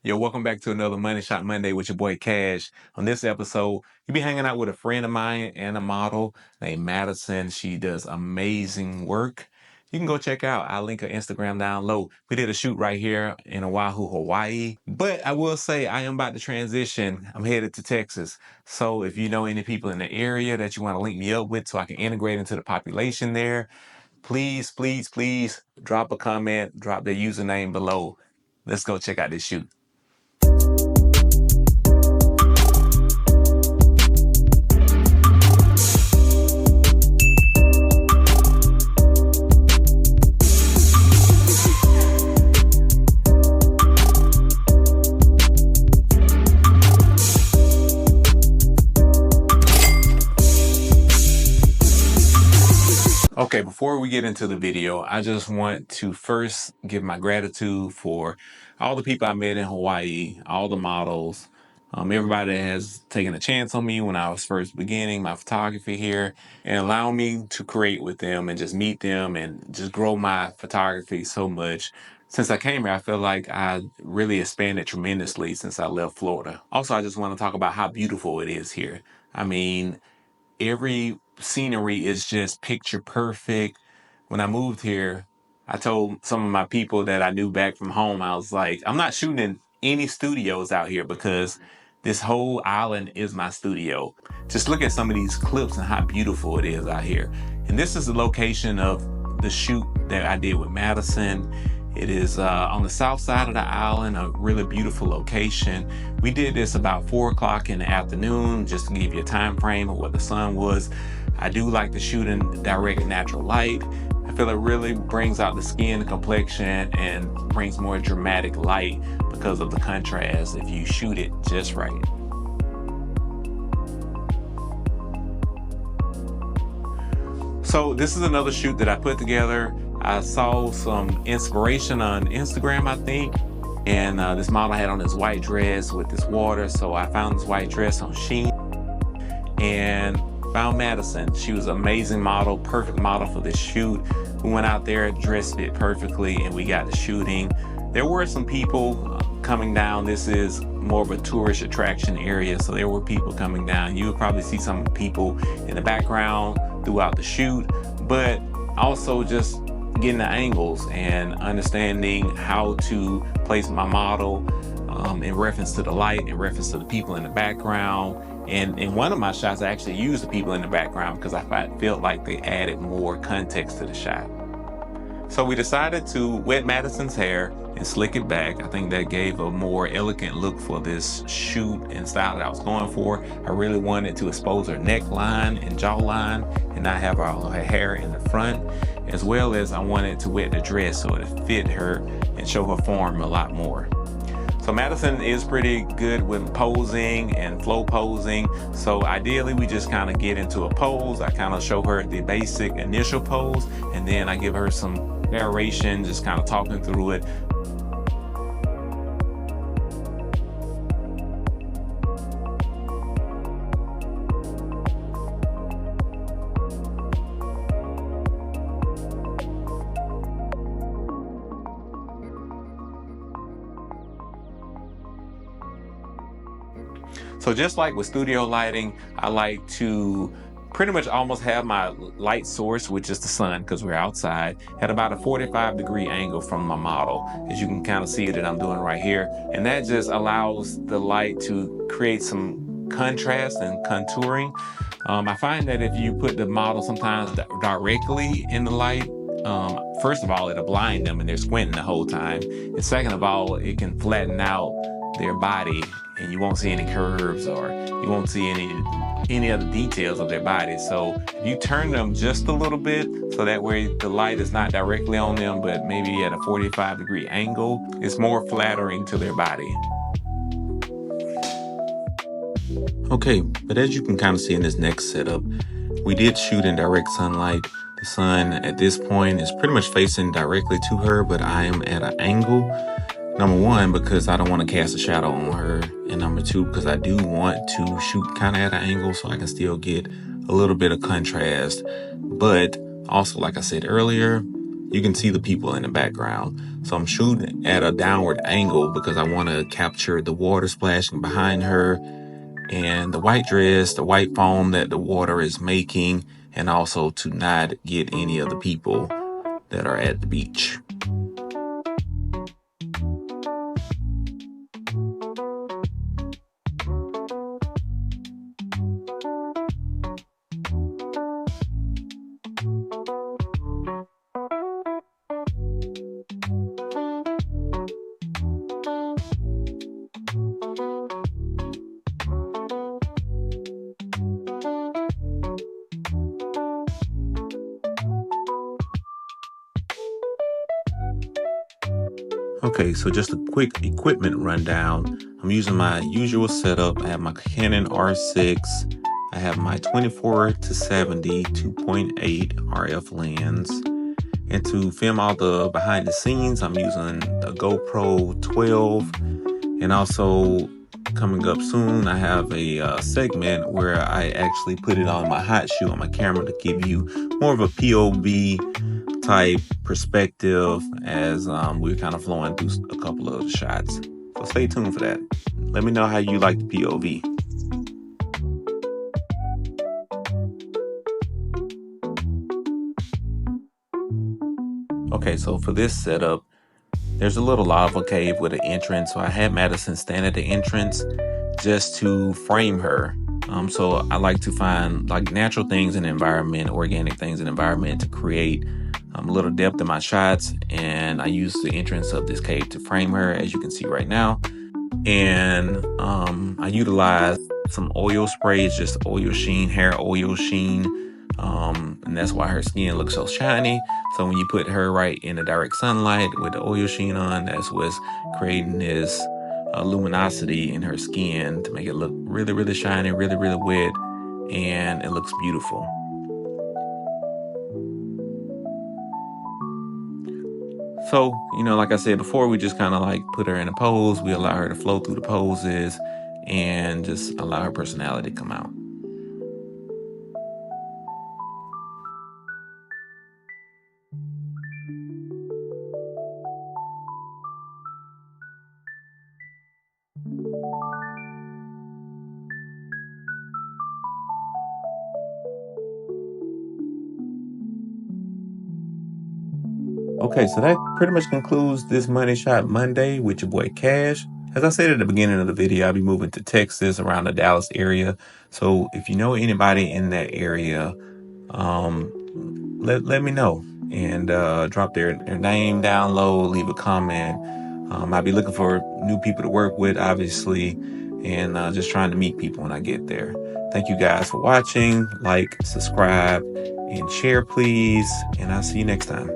Yo, welcome back to another Money Shot Monday with your boy Cash. On this episode, you'll be hanging out with a friend of mine and a model named Madison. She does amazing work. You can go check out. I'll link her Instagram down low. We did a shoot right here in Oahu, Hawaii. But I will say I am about to transition. I'm headed to Texas. So if you know any people in the area that you want to link me up with so I can integrate into the population there, please, please, please drop a comment, drop their username below. Let's go check out this shoot. Okay, before we get into the video, I just want to first give my gratitude for all the people I met in Hawaii, all the models, everybody that has taken a chance on me when I was first beginning my photography here and allow me to create with them and just meet them and just grow my photography so much. Since I came here, I feel like I really expanded tremendously since I left Florida. Also, I just want to talk about how beautiful it is here. I mean, every scenery is just picture perfect. When I moved here, I told some of my people that I knew back from home, I was like, I'm not shooting in any studios out here because this whole island is my studio. Just look at some of these clips and how beautiful it is out here. And this is the location of the shoot that I did with Madison. It is on the south side of the island, a really beautiful location. We did this about 4 o'clock in the afternoon, just to give you a time frame of what the sun was. I do like to shoot in direct natural light. I feel it really brings out the skin, the complexion, and brings more dramatic light because of the contrast if you shoot it just right. So this is another shoot that I put together. I saw some inspiration on Instagram, I think, and this model had on this white dress with this water, so I found this white dress on Shein and found Madison. She was an amazing model, perfect model for this shoot. We went out there, dressed it perfectly, and we got to shooting. There were some people coming down. This is more of a tourist attraction area, so there were people coming down. You would probably see some people in the background throughout the shoot, but also just getting the angles and understanding how to place my model in reference to the light, in reference to the people in the background. And in one of my shots, I actually used the people in the background because I felt like they added more context to the shot. So we decided to wet Madison's hair and slick it back. I think that gave a more elegant look for this shoot and style that I was going for. I really wanted to expose her neckline and jawline and not have all her hair in the front, as well as I wanted to wet the dress so it fit her and show her form a lot more. So Madison is pretty good with posing and flow posing. So ideally we just kind of get into a pose. I kind of show her the basic initial pose and then I give her some narration, just kind of talking through it. So just like with studio lighting, I like to pretty much almost have my light source, which is the sun, because we're outside, at about a 45-degree angle from my model, as you can kind of see that I'm doing right here. And that just allows the light to create some contrast and contouring. I find that if you put the model sometimes directly in the light, first of all, it'll blind them and they're squinting the whole time. And second of all, it can flatten out their body and you won't see any curves or you won't see any other details of their body. So if you turn them just a little bit so that way the light is not directly on them but maybe at a 45-degree angle, it's more flattering to their body. Okay, but as you can kind of see in this next setup, we did shoot in direct sunlight. The sun at this point is pretty much facing directly to her, but I am at an angle. Number one, because I don't want to cast a shadow on her. And number two, because I do want to shoot kind of at an angle so I can still get a little bit of contrast. But also, like I said earlier, you can see the people in the background. So I'm shooting at a downward angle because I want to capture the water splashing behind her and the white dress, the white foam that the water is making, and also to not get any of the people that are at the beach. Okay, so just a quick equipment rundown. I'm using my usual setup. I have my Canon R6. I have my 24-70 2.8 RF lens. And to film all the behind the scenes, I'm using the GoPro 12. And also coming up soon, I have a segment where I actually put it on my hot shoe on my camera to give you more of a POV type perspective as we're kind of flowing through a couple of shots. So stay tuned for that. Let me know how you like the POV. Okay, so for this setup, there's a little lava cave with an entrance. So I had Madison stand at the entrance just to frame her. So I like to find like natural things in the environment, organic things in the environment to create a little depth in my shots. And I use the entrance of this cave to frame her, as you can see right now. And I utilize some oil sprays, just oil sheen, hair oil sheen. And that's why her skin looks so shiny. So when you put her right in the direct sunlight with the oil sheen on, that's what's creating this luminosity in her skin to make it look really, really shiny, really, really wet, and it looks beautiful. So, like I said before, we just kind of like put her in a pose. We allow her to flow through the poses and just allow her personality to come out. Okay, so that pretty much concludes this Money Shot Monday with your boy Cash. As I said at the beginning of the video, I'll be moving to Texas around the Dallas area. So if you know anybody in that area, let me know and drop their name down low, leave a comment. I'll be looking for new people to work with, obviously, and just trying to meet people when I get there. Thank you guys for watching. Like, subscribe, and share, please. And I'll see you next time.